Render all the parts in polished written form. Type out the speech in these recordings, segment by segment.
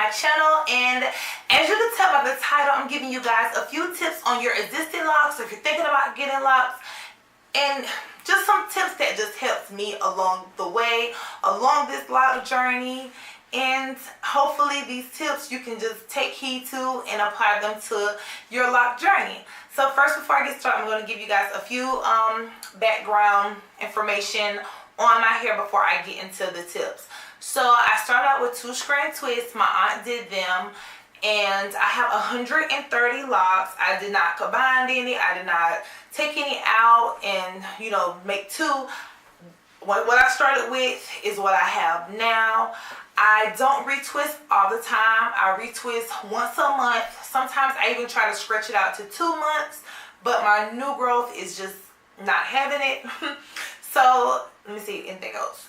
my channel, and as you can tell by the title, I'm giving you guys a few tips on your existing locks if you're thinking about getting locks, and just some tips that just helps me along the way, along this lock journey. And hopefully these tips you can just take heed to and apply them to your lock journey. So first, before I get started, I'm going to give you guys a few background information on my hair before I get into the tips. So I started out with 2-strand twists. My aunt did them, and I have 130 locks. I did not combine any. I did not take any out and make two. What I started with is what I have now. I don't retwist all the time. I retwist once a month. Sometimes I even try to stretch it out to 2 months, but my new growth is just not having it. So let me see, anything else?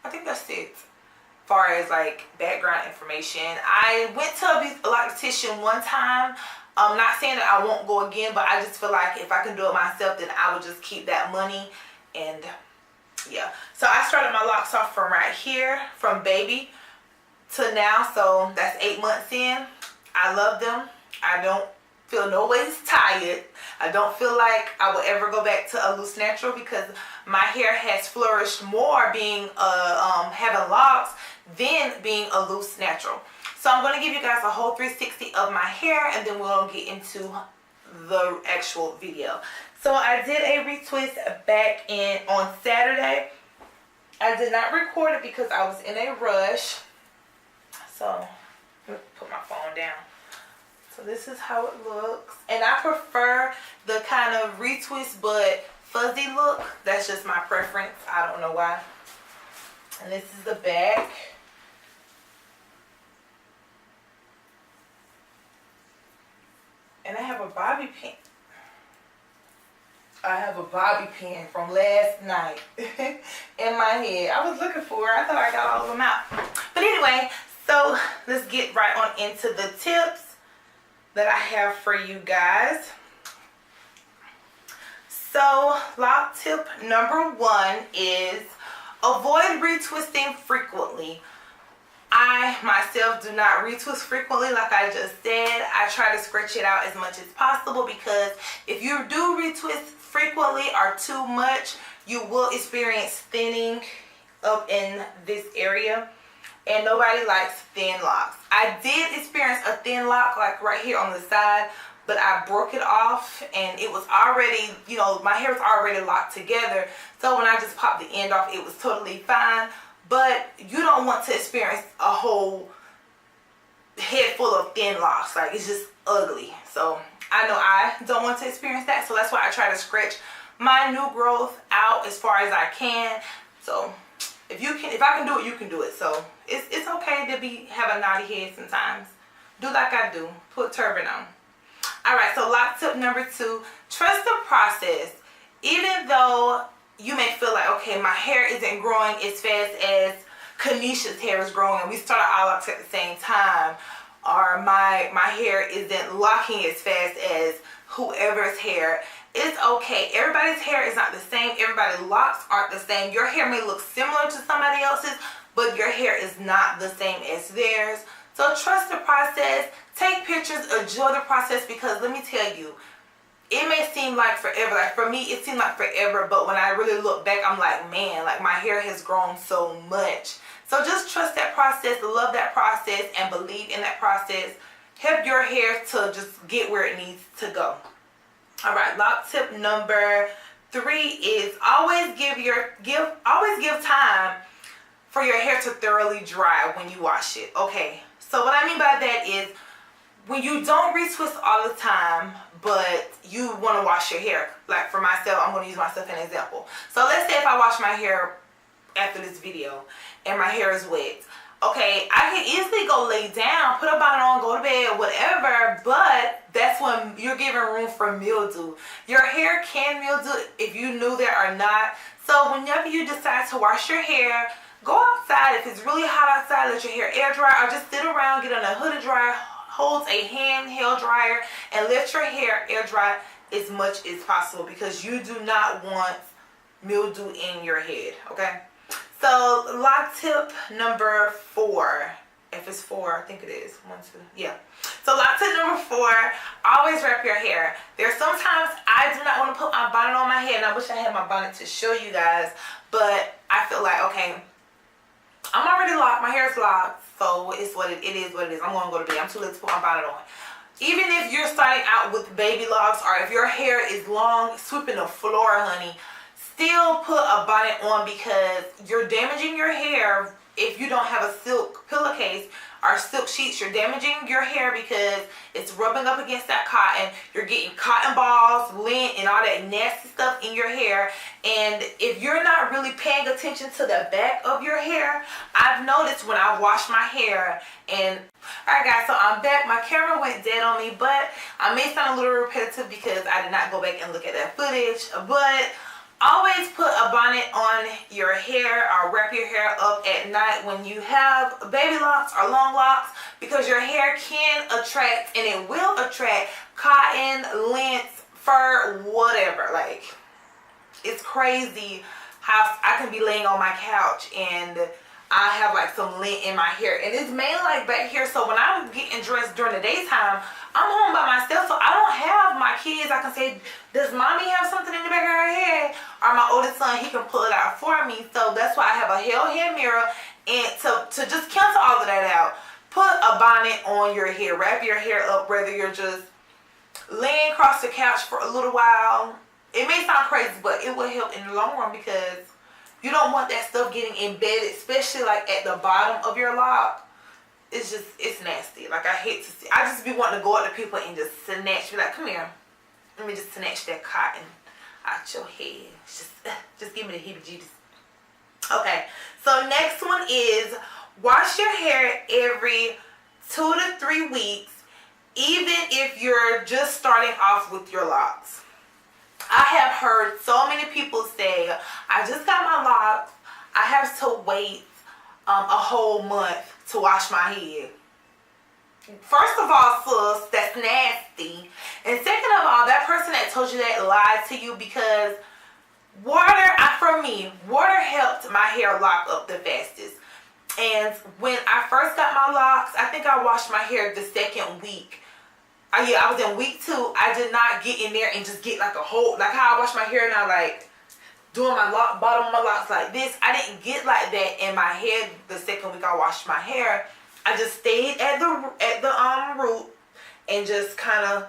I think that's it. As far as like background information, I went to a loctician one time. I'm not saying that I won't go again, but I just feel like if I can do it myself, then I would just keep that money. And yeah, so I started my locks off from right here, from baby to now, so that's 8 months in. I love them. I don't feel no ways tired. I don't feel like I will ever go back to a loose natural because my hair has flourished more being having locks than being a loose natural. So I'm going to give you guys a whole 360 of my hair, and then we'll get into the actual video. So I did a retwist back on Saturday. I did not record it because I was in a rush. So let me put my phone down. So this is how it looks. And I prefer the kind of retwist but fuzzy look. That's just my preference. I don't know why. And this is the back. And I have a bobby pin. I have a bobby pin from last night in my head. I was looking for it. I thought I got all of them out. But anyway, so let's get right on into the tips that I have for you guys. So lock tip number 1 is avoid retwisting frequently. I myself do not retwist frequently, like I just said. I try to scratch it out as much as possible because if you do retwist frequently or too much, you will experience thinning up in this area, and nobody likes thin locks. I did experience a thin lock like right here on the side, but I broke it off and it was already, my hair was already locked together. So when I just popped the end off, it was totally fine. But you don't want to experience a whole head full of thin locks. Like, it's just ugly. So I know I don't want to experience that. So that's why I try to stretch my new growth out as far as I can. So if I can do it, you can do it. So it's okay to have a naughty head sometimes. Do like I do. Put turban on. Alright, so lock tip number 2. Trust the process. Even though you may feel like, okay, my hair isn't growing as fast as Kanisha's hair is growing, and we started our locks at the same time, or my hair isn't locking as fast as whoever's hair. It's okay. Everybody's hair is not the same. Everybody's locks aren't the same. Your hair may look similar to somebody else's, but your hair is not the same as theirs. So trust the process. Take pictures. Enjoy the process, because let me tell you, it may seem like forever. Like for me, it seemed like forever, but when I really look back, I'm like, man, like my hair has grown so much. So just trust that process, love that process, and believe in that process. Help your hair to just get where it needs to go. All right, lock tip number 3 is always give time for your hair to thoroughly dry when you wash it. Okay, so what I mean by that is when you don't retwist all the time, but you want to wash your hair. Like for myself, I'm going to use myself as an example. So let's say if I wash my hair after this video and my hair is wet. Okay, I can easily go lay down, put a bonnet on, go to bed, whatever, but that's when you're giving room for mildew. Your hair can mildew if you knew that or not. So whenever you decide to wash your hair, go outside. If it's really hot outside, let your hair air dry, or just sit around, get on a hooded dryer, hold a handheld dryer, and let your hair air dry as much as possible, because you do not want mildew in your head. Okay, so lock tip number 4 If it's 4, I think it is. 1, 2, yeah. So lot tip number 4, always wrap your hair. There's sometimes I do not want to put my bonnet on my head, and I wish I had my bonnet to show you guys, but I feel like, okay, I'm already locked, my hair is locked, so it's what it is what it is. I'm going to go to bed. I'm too late to put my bonnet on. Even if you're starting out with baby locks, or if your hair is long, sweeping the floor, honey, still put a bonnet on, because you're damaging your hair. If you don't have a silk pillowcase or silk sheets, you're damaging your hair because it's rubbing up against that cotton. You're getting cotton balls, lint, and all that nasty stuff in your hair. And if you're not really paying attention to the back of your hair, I've noticed when I wash my hair, and alright guys, so I'm back. My camera went dead on me, but I may sound a little repetitive because I did not go back and look at that footage, but always put a bonnet on your hair or wrap your hair up at night when you have baby locks or long locks, because your hair can attract, and it will attract, cotton, lint, fur, whatever. Like, it's crazy how I can be laying on my couch and I have like some lint in my hair, and it's mainly like back here. So when I'm getting dressed during the daytime, I'm home by myself, so I don't have my kids. I can say, does mommy have something in the back of her head? Or my oldest son, he can pull it out for me. So that's why I have a held head mirror. And to just cancel all of that out, put a bonnet on your hair. Wrap your hair up, whether you're just laying across the couch for a little while. It may sound crazy, but it will help in the long run, because you don't want that stuff getting embedded, especially like at the bottom of your lock. It's nasty. Like, I hate to see. I just be wanting to go up to people and just snatch, be like, come here, let me just snatch that cotton out your head. Just give me the heebie-jeebies. Okay, so next one is wash your hair every 2 to 3 weeks, even if you're just starting off with your locks. I have heard so many people say, I just got my locks, I have to wait a whole month to wash my head. First of all, sis, that's nasty. And second of all, that person that told you that lied to you, because for me, water helped my hair lock up the fastest. And when I first got my locks, I think I washed my hair the second week. Yeah, I was in week 2. I did not get in there and just get like a whole, like how I wash my hair now, like doing my bottom of my locks like this. I didn't get like that in my head the second week I washed my hair. I just stayed at the root and just kind of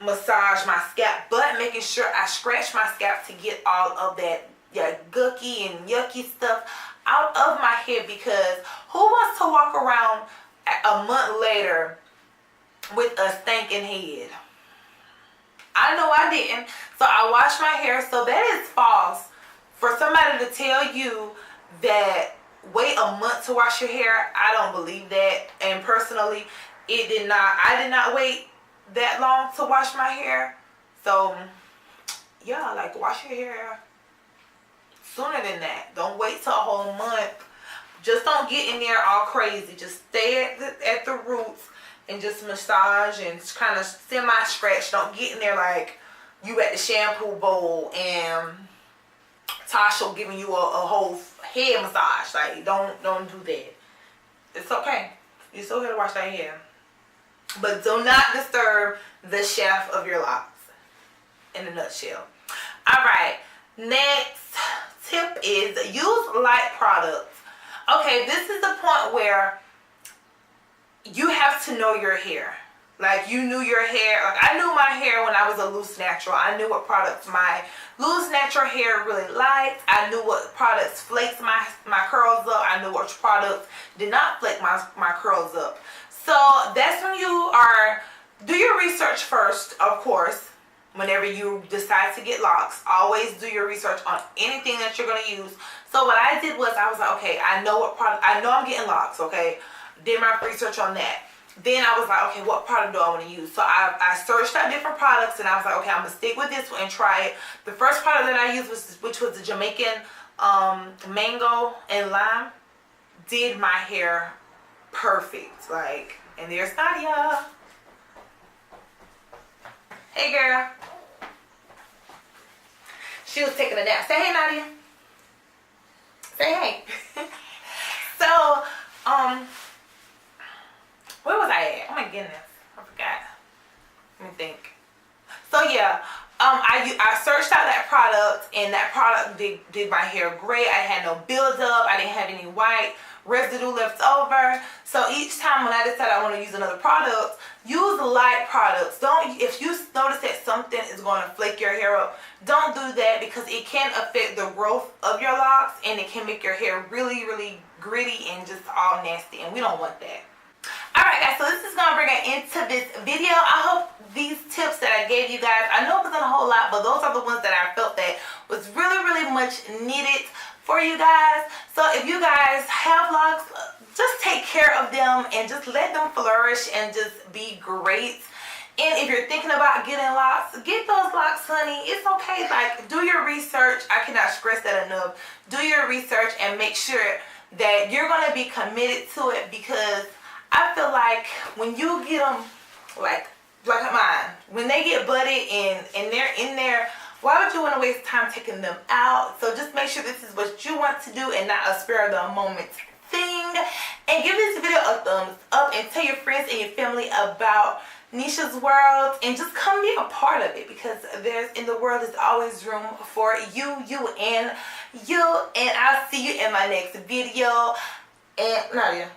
massage my scalp, but making sure I scratch my scalp to get all of that gucky and yucky stuff out of my head, because who wants to walk around a month later with a stinking head? I know I didn't. So I washed my hair. So that is false for somebody to tell you that wait a month to wash your hair. I don't believe that. And personally, I did not wait that long to wash my hair. So yeah, like, wash your hair sooner than that. Don't wait till a whole month. Just don't get in there all crazy. Just stay at the roots and just massage and kind of semi-scratch. Don't get in there like you at the shampoo bowl and Tasha giving you a whole head massage. Like, don't do that. It's okay. You're still here to wash that hair. But do not disturb the shaft of your locks, in a nutshell. Alright, next tip is use light products. Okay, this is the point where you have to know your hair. Like, you knew your hair. Like, I knew my hair when I was a loose natural. I knew what products my loose natural hair really liked. I knew what products flaked my curls up. I knew which products did not flake my curls up. So that's when you do your research first, of course. Whenever you decide to get locks, always do your research on anything that you're going to use. So what I did was, I was like, okay, I know what product, I know I'm getting locks, okay? Did my research on that. Then I was like, okay, what product do I want to use? So I searched out different products, and I was like, okay, I'm going to stick with this one and try it. The first product that I used, which was the Jamaican mango and lime, did my hair perfect. Like, and there's Nadia. Hey, girl. She was taking a nap. Say hey, Nadia. Say hey. So, and that product did my hair great. I had no buildup. I didn't have any white residue left over. So each time when I decide I want to use another product, use light products. If you notice that something is going to flake your hair up, don't do that, because it can affect the growth of your locks and it can make your hair really, really gritty and just all nasty, and we don't want that. Alright guys, so this is going to bring an end to this video. I hope these tips that I gave you guys, I know it wasn't a whole lot, but those are the ones that I felt that was really, really much needed for you guys. So if you guys have locks, just take care of them and just let them flourish and just be great. And if you're thinking about getting locks, get those locks, honey. It's okay. Like, do your research. I cannot stress that enough. Do your research and make sure that you're going to be committed to it, because I feel like when you get them, like mine, when they get budded and they're in there, why would you want to waste time taking them out? So just make sure this is what you want to do and not a spur of the moment thing. And give this video a thumbs up and tell your friends and your family about Nisha's World, and just come be a part of it, because in the world is always room for you, and I'll see you in my next video. And Nadia,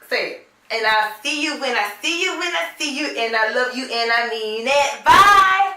say it. And I'll see you when I see you, and I love you, and I mean it. Bye.